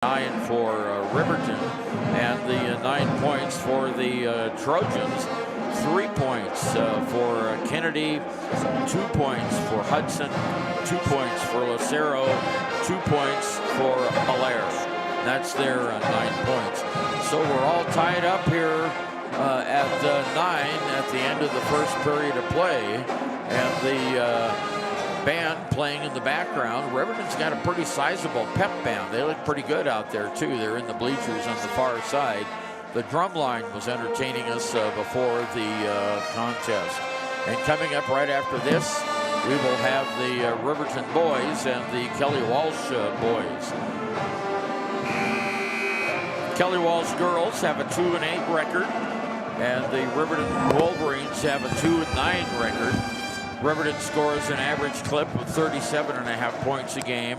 9 for Riverton, and the 9 points for the Trojans. 3 points for Kennedy, 2 points for Hudson, 2 points for Lucero, 2 points for Allaire. That's their 9 points. So we're all tied up here at 9 at the end of the first period of play, and the band playing in the background. Riverton's got a pretty sizable pep band. They look pretty good out there too. They're in the bleachers on the far side. The drum line was entertaining us before the contest. And coming up right after this, we will have the Riverton boys and the Kelly Walsh boys. Kelly Walsh girls have a 2-8 record, and the Riverton Wolverines have a 2-9 record. Riverton scores an average clip of 37.5 points a game,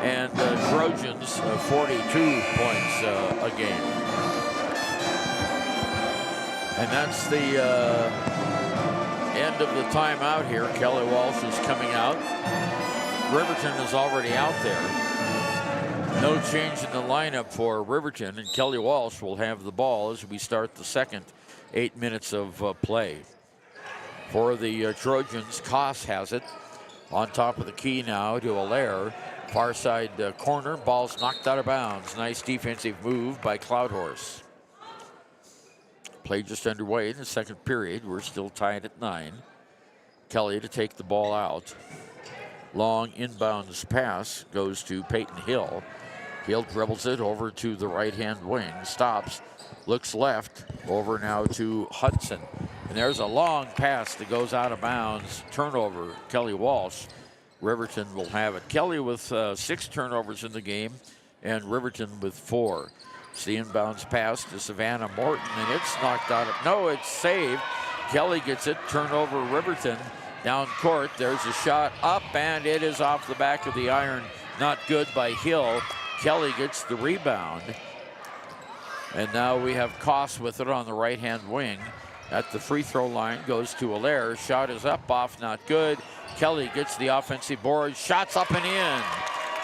and Trojans 42 points a game. And that's the end of the timeout here. Kelly Walsh is coming out. Riverton is already out there. No change in the lineup for Riverton, and Kelly Walsh will have the ball as we start the second 8 minutes of play. For the Trojans, Koss has it on top of the key now to Allaire. Far side corner, ball's knocked out of bounds. Nice defensive move by Cloudhorse. Play just underway in the second period. We're still tied at 9. Kelly to take the ball out. Long inbounds pass goes to Peyton Hill. Hill dribbles it over to the right-hand wing, stops, looks left, over now to Hudson. And there's a long pass that goes out of bounds. Turnover, Kelly Walsh. Riverton will have it. Kelly with 6 turnovers in the game, and Riverton with 4. It's the inbounds pass to Savannah Morton, and it's knocked out of, no, it's saved. Kelly gets it, turnover Riverton. Down court, there's a shot up, and it is off the back of the iron. Not good by Hill. Kelly gets the rebound. And now we have Koss with it on the right-hand wing. At the free throw line, goes to Allaire. Shot is up, off, not good. Kelly gets the offensive board. Shots up and in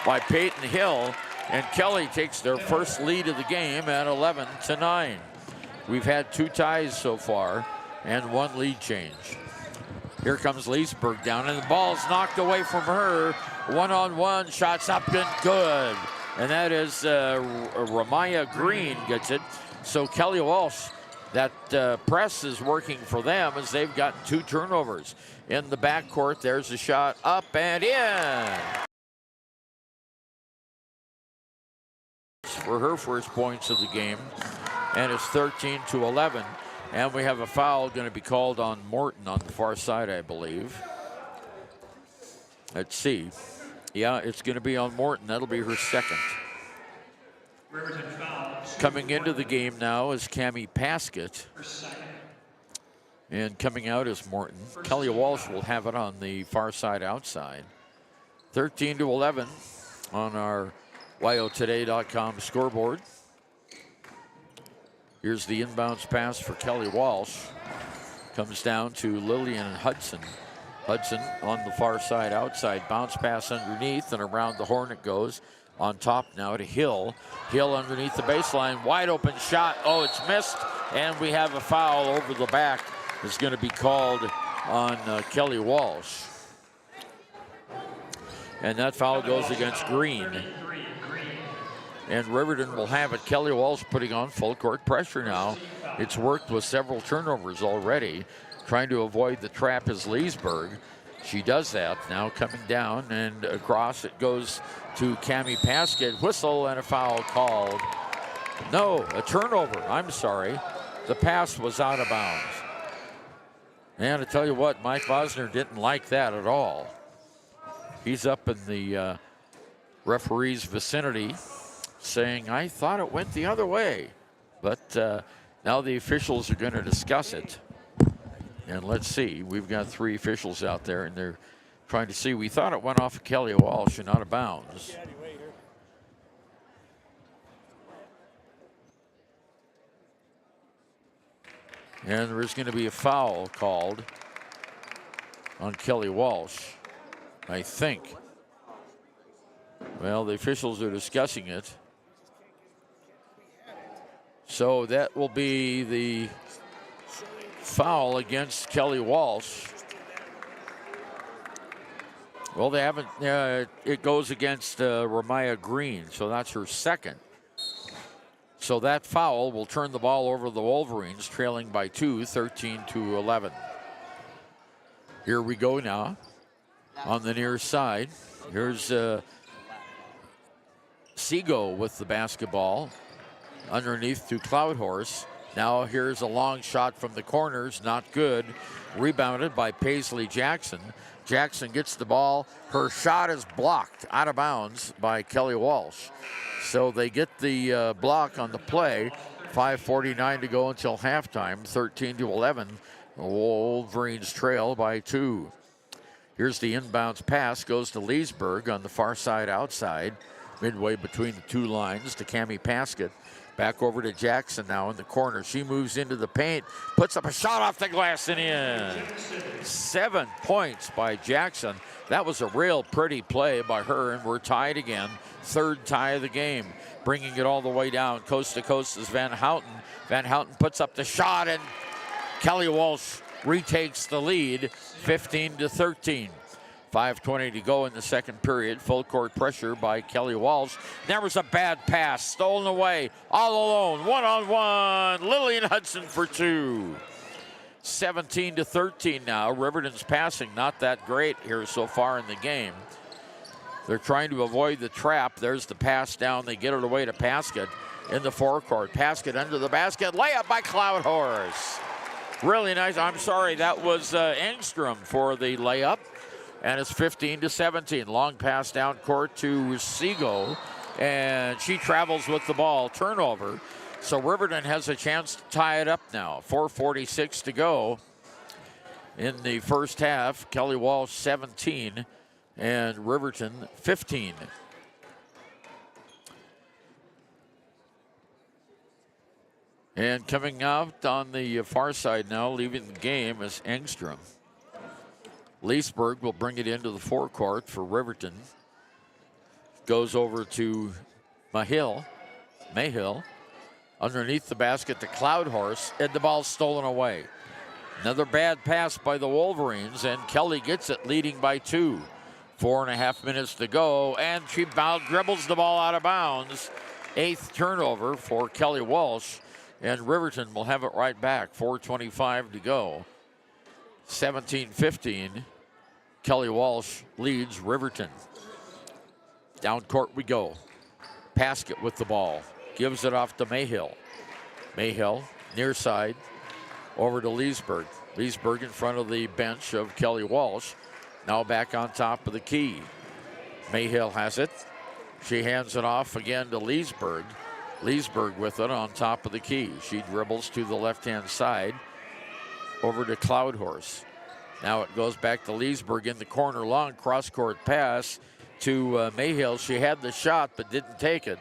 by Peyton Hill. And Kelly takes their first lead of the game at 11-9. We've had 2 ties so far and 1 lead change. Here comes Leesburg down, and the ball's knocked away from her. 1-on-1, shots up and good. And that is Ramaya Green gets it. So Kelly Walsh, that press is working for them as they've gotten 2 turnovers. In the backcourt, there's a shot up and in. For her first points of the game, and it's 13-11. And we have a foul going to be called on Morton on the far side, I believe. Let's see. Yeah, it's going to be on Morton. That'll be her second. Coming into the game now is Cammie Paskett. And coming out is Morton. Kelly Walsh will have it on the far side outside. 13-11 on our WyoToday.com scoreboard. Here's the inbounds pass for Kelly Walsh. Comes down to Lillian Hudson. Hudson on the far side outside. Bounce pass underneath, and around the horn it goes. On top now to Hill. Hill underneath the baseline. Wide open shot. Oh, it's missed. And we have a foul over the back. It's going to be called on Kelly Walsh. And that foul goes against Green. And Riverton will have it. Kelly Walsh putting on full court pressure now. It's worked with several turnovers already. Trying to avoid the trap is Leesburg. She does that. Now coming down and across it goes to Cammie Paskett. Whistle and a foul called. No, a turnover. I'm sorry. The pass was out of bounds. And I tell you what, Mike Vosner didn't like that at all. He's up in the referee's vicinity saying, I thought it went the other way. But now the officials are going to discuss it. And let's see, we've got 3 officials out there, and they're trying to see. We thought it went off of Kelly Walsh and out of bounds. And there's going to be a foul called on Kelly Walsh, I think. Well, the officials are discussing it. So that will be the foul against Kelly Walsh. Well, they haven't, it goes against Ramaya Green, so that's her second. So that foul will turn the ball over to the Wolverines, trailing by 2, 13-11. Here we go now on the near side. Here's Seago with the basketball underneath to Cloud Horse. Now here's a long shot from the corners, not good. Rebounded by Paisley Jackson. Jackson gets the ball. Her shot is blocked out of bounds by Kelly Walsh. So they get the block on the play. 5:49 to go until halftime, 13-11. The Wolverines trail by 2. Here's the inbounds pass, goes to Leesburg on the far side outside, midway between the two lines to Cammie Paskett. Back over to Jackson now in the corner. She moves into the paint, puts up a shot off the glass and in. 7 points by Jackson. That was a real pretty play by her, and we're tied again. Third tie of the game. Bringing it all the way down, coast to coast is Van Houten. Van Houten puts up the shot, and Kelly Walsh retakes the lead, 15-13. 5:20 to go in the second period. Full court pressure by Kelly Walsh. There was a bad pass, stolen away, all alone, one-on-one. Lillian Hudson for 2. 17-13 now. Riverton's passing not that great here so far in the game. They're trying to avoid the trap. There's the pass down. They get it away to Paskett in the forecourt. Paskett under the basket. Layup by Cloud Horse. Really nice. I'm sorry, that was Engstrom for the layup. And it's 15-17. Long pass down court to Seago. And she travels with the ball. Turnover. So Riverton has a chance to tie it up now. 4:46 to go in the first half. Kelly Walsh 17 and Riverton 15. And coming out on the far side now, leaving the game, is Engstrom. Leesburg will bring it into the forecourt for Riverton. Goes over to Mayhill. Underneath the basket to Cloud Horse, and the ball's stolen away. Another bad pass by the Wolverines, and Kelly gets it, leading by 2. 4.5 minutes to go, and she dribbles the ball out of bounds. 8th turnover for Kelly Walsh, and Riverton will have it right back. 4:25 to go. 17-15. Kelly Walsh leads Riverton. Down court we go. Paskett with the ball. Gives it off to Mayhill. Mayhill, near side, over to Leesburg. Leesburg in front of the bench of Kelly Walsh. Now back on top of the key. Mayhill has it. She hands it off again to Leesburg. Leesburg with it on top of the key. She dribbles to the left-hand side, over to Cloud Horse. Now it goes back to Leesburg in the corner. Long cross-court pass to Mayhill. She had the shot but didn't take it.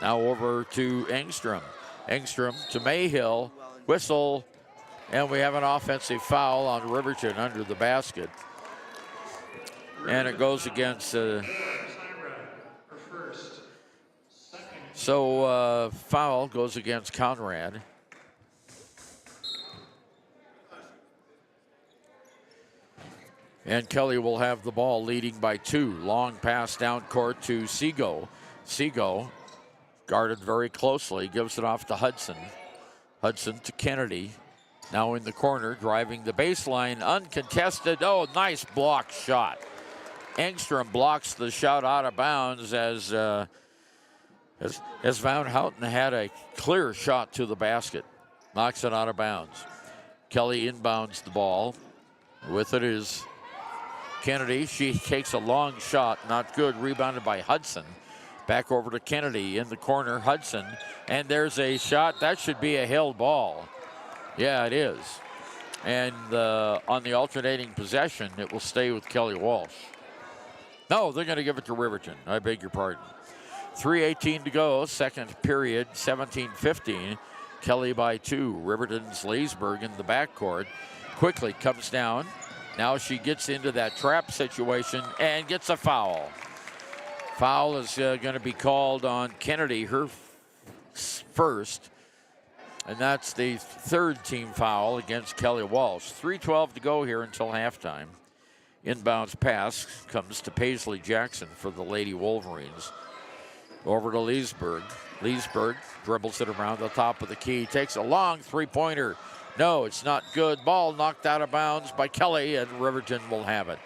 Now over to Engstrom. Engstrom to Mayhill. Whistle. And we have an offensive foul on Riverton under the basket. And it goes against... foul goes against Conrad. And Kelly will have the ball, leading by 2. Long pass down court to Seago. Seago, guarded very closely, gives it off to Hudson. Hudson to Kennedy. Now in the corner, driving the baseline, uncontested. Oh, nice block shot. Engstrom blocks the shot out of bounds as Van Houten had a clear shot to the basket. Knocks it out of bounds. Kelly inbounds the ball. With it is Kennedy. She takes a long shot, not good. Rebounded by Hudson. Back over to Kennedy in the corner. Hudson. And there's a shot. That should be a held ball. Yeah, it is. And on the alternating possession, it will stay with Kelly Walsh. No, they're going to give it to Riverton. I beg your pardon. 3:18 to go, second period, 17-15. Kelly by 2. Riverton's Leesburg in the backcourt. Quickly comes down. Now she gets into that trap situation and gets a foul. Foul is going to be called on Kennedy, her first. And that's the third team foul against Kelly Walsh. 3:12 to go here until halftime. Inbounds pass comes to Paisley Jackson for the Lady Wolverines. Over to Leesburg. Leesburg dribbles it around the top of the key. Takes a long three-pointer. No, it's not good. Ball knocked out of bounds by Kelly, and Riverton will have it.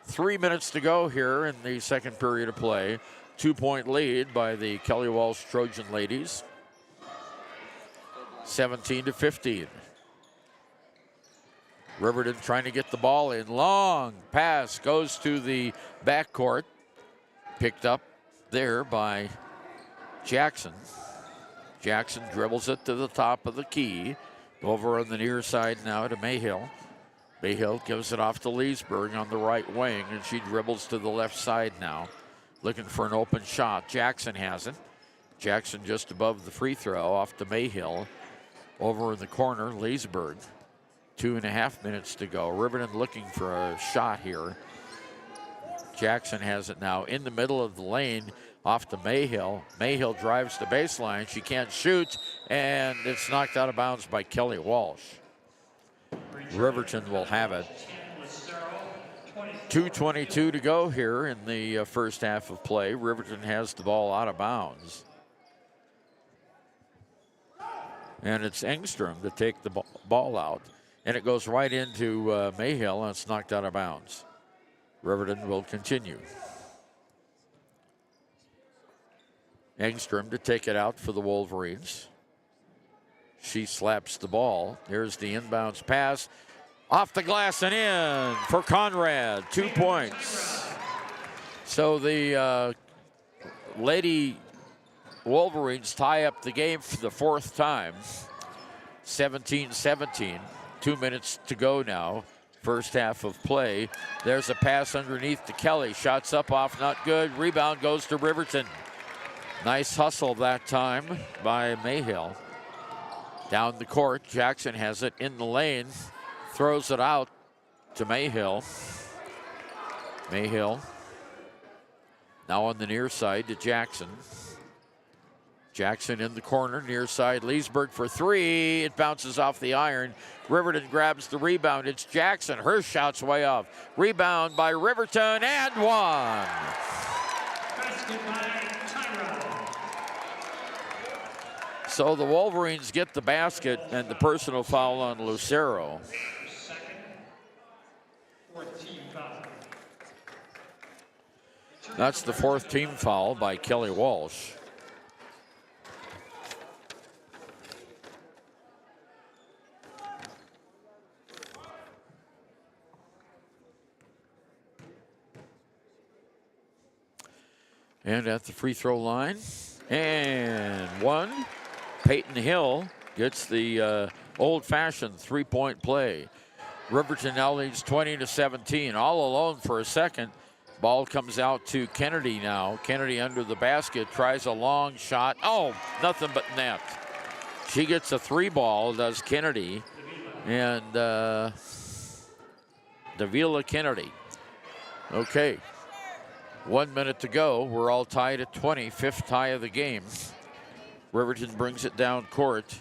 3 minutes to go here in the second period of play. 2-point lead by the Kelly Walsh Trojan ladies. 17-15. Riverton trying to get the ball in. Long pass goes to the backcourt. Picked up there by Jackson. Jackson dribbles it to the top of the key. Over on the near side now to Mayhill. Mayhill gives it off to Leesburg on the right wing, and she dribbles to the left side now, looking for an open shot. Jackson has it. Jackson just above the free throw, off to Mayhill. Over in the corner, Leesburg. 2.5 minutes to go. Riverton looking for a shot here. Jackson has it now in the middle of the lane, off to Mayhill. Mayhill drives the baseline. She can't shoot, and it's knocked out of bounds by Kelly Walsh. Riverton will have it. 2:22 to go here in the first half of play. Riverton has the ball out of bounds. And it's Engstrom to take the ball out. And it goes right into Mayhill, and it's knocked out of bounds. Riverton will continue. Engstrom to take it out for the Wolverines. She slaps the ball. Here's the inbounds pass. Off the glass and in for Conrad. 2 points. So the Lady Wolverines tie up the game for the fourth time. 17-17. 2 minutes to go now. First half of play. There's a pass underneath to Kelly. Shots up off, not good. Rebound goes to Riverton. Nice hustle that time by Mayhill. Down the court, Jackson has it in the lane. Throws it out to Mayhill. Mayhill now on the near side to Jackson. Jackson in the corner, near side. Leesburg for three. It bounces off the iron. Riverton grabs the rebound. It's Jackson. Her shot's way off. Rebound by Riverton and one. So the Wolverines get the basket and the personal foul on Lucero. That's the fourth team foul by Kelly Walsh. And at the free throw line, and one. Peyton Hill gets the old-fashioned three-point play. Riverton now leads 20-17, all alone for a second. Ball comes out to Kennedy now. Kennedy under the basket, tries a long shot. Oh, nothing but net. She gets a three ball, does Kennedy. And Davila Kennedy. Okay, 1 minute to go. We're all tied at 20, fifth tie of the game. Riverton brings it down court.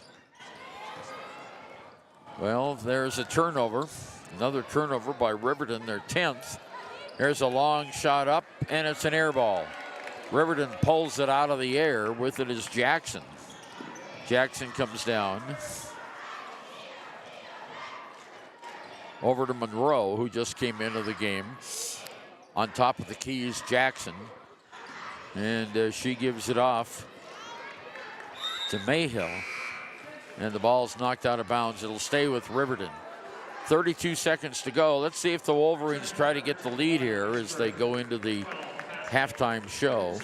Well, there's a turnover. Another turnover by Riverton, their 10th. There's a long shot up, and it's an air ball. Riverton pulls it out of the air. With it is Jackson. Jackson comes down. Over to Monroe, who just came into the game. On top of the key is Jackson. And she gives it off to Mayhill. And the ball's knocked out of bounds. It'll stay with Riverton. 32 seconds to go. Let's see if the Wolverines try to get the lead here as they go into the halftime show.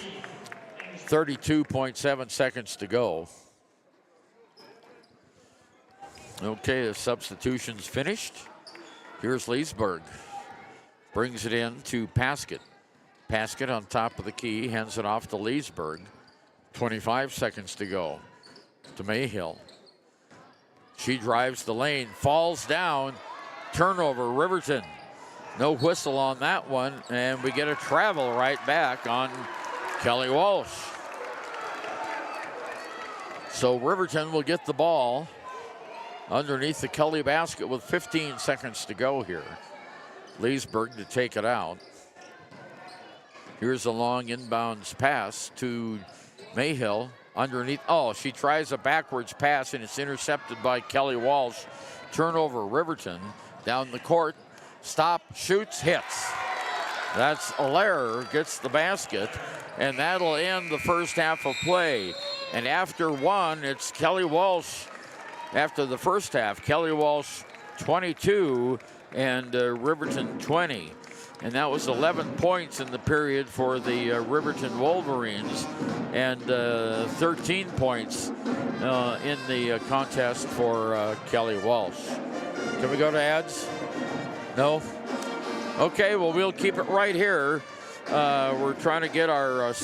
32.7 seconds to go. Okay, the substitution's finished. Here's Leesburg. Brings it in to Paskett. Paskett on top of the key, hands it off to Leesburg. 25 seconds to go to Mayhill. She drives the lane, falls down. Turnover, Riverton. No whistle on that one, and we get a travel right back on Kelly Walsh. So Riverton will get the ball underneath the Kelly basket with 15 seconds to go here. Leesburg to take it out. Here's a long inbounds pass to Mayhill underneath. Oh, she tries a backwards pass and it's intercepted by Kelly Walsh. Turnover, Riverton down the court. Stop, shoots, hits. That's Allaire gets the basket, and that'll end the first half of play. And after one, it's Kelly Walsh. After the first half, Kelly Walsh 22 and Riverton 20. And that was 11 points in the period for the Riverton Wolverines and 13 points in the contest for Kelly Walsh. Can we go to ads? No? Okay, well, we'll keep it right here. We're trying to get our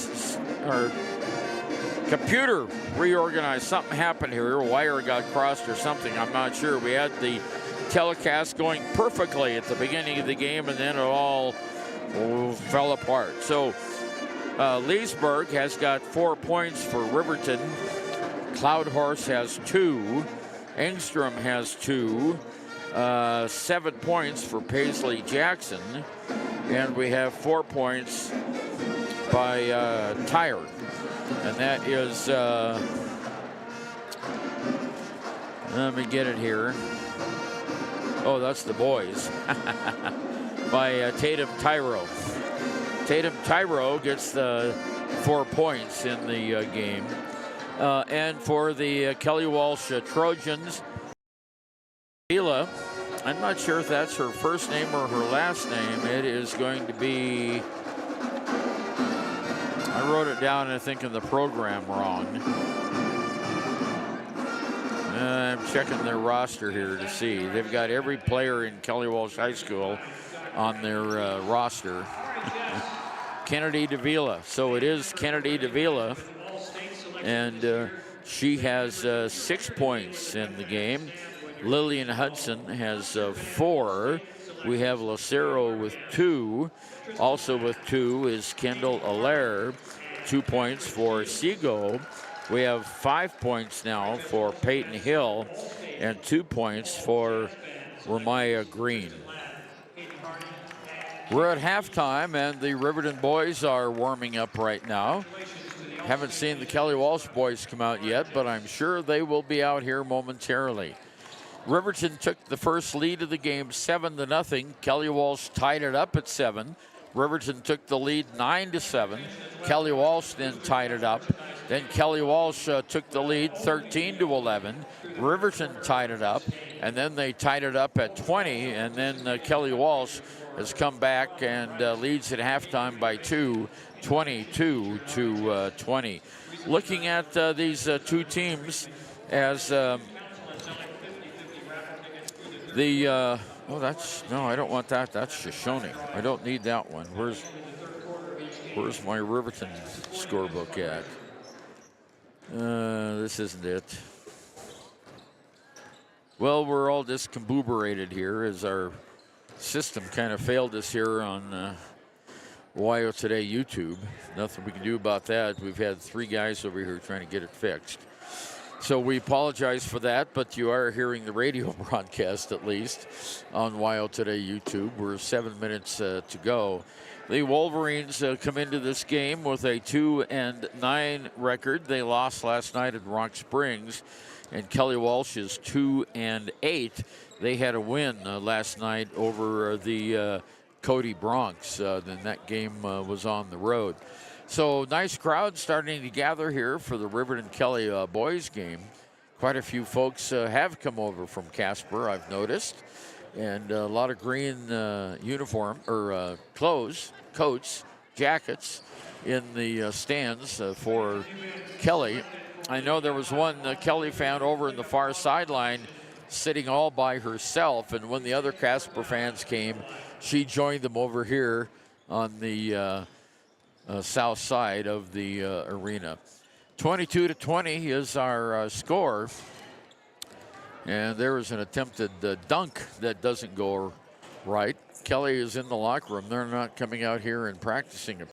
computer reorganized. Something happened here. A wire got crossed or something. I'm not sure. We had the telecast going perfectly at the beginning of the game, and then it all fell apart. So Leesburg has got 4 points for Riverton. Cloudhorse has 2. Engstrom has 2. 7 points for Paisley Jackson. And we have 4 points by Tyre. And that is, let me get it here. Oh, that's the boys. By Tatum Tyro. Tatum Tyro gets the 4 points in the game. And for the Kelly Walsh Trojans, Vila, I'm not sure if that's her first name or her last name. It is going to be, I wrote it down, I think, in the program wrong. I'm checking their roster here to see. They've got every player in Kelly Walsh High School on their roster. Kennedy Davila. So it is Kennedy Davila. And she has 6 points in the game. Lillian Hudson has 4. We have Lucero with 2. Also with 2 is Kendall Allaire. 2 points for Seago. We have 5 points now for Peyton Hill and 2 points for Ramaya Green. We're at halftime, and the Riverton boys are warming up right now. Haven't seen the Kelly Walsh boys come out yet, but I'm sure they will be out here momentarily. Riverton took the first lead of the game 7-0. Kelly Walsh tied it up at 7. Riverton took the lead 9-7. Kelly Walsh then tied it up. Then Kelly Walsh took the lead 13-11. Riverton tied it up, and then they tied it up at 20. And then Kelly Walsh has come back and leads at halftime by 2, 22-20. Looking at these two teams as oh, that's, no, I don't want that. That's Shoshone. I don't need that one. Where's my Riverton scorebook at? This isn't it. Well, we're all discombobulated here as our system kind of failed us here on Ohio Today YouTube. Nothing we can do about that. We've had 3 guys over here trying to get it fixed. So we apologize for that, but you are hearing the radio broadcast at least on Wild Today YouTube. We're 7 minutes to go. The Wolverines come into this game with a 2-9 record. They lost last night at Rock Springs, and Kelly Walsh is 2-8. They had a win last night over the Cody Bronx. Then that game was on the road. So nice crowd starting to gather here for the Riverton Kelly boys game. Quite a few folks have come over from Casper, I've noticed, and a lot of green uniform or clothes, coats, jackets in the stands for Kelly. I know there was one Kelly fan over in the far sideline sitting all by herself, and when the other Casper fans came, she joined them over here on the south side of the arena. 22-20 is our score. And there is an attempted dunk that doesn't go right. Kelly is in the locker room. They're not coming out here and practicing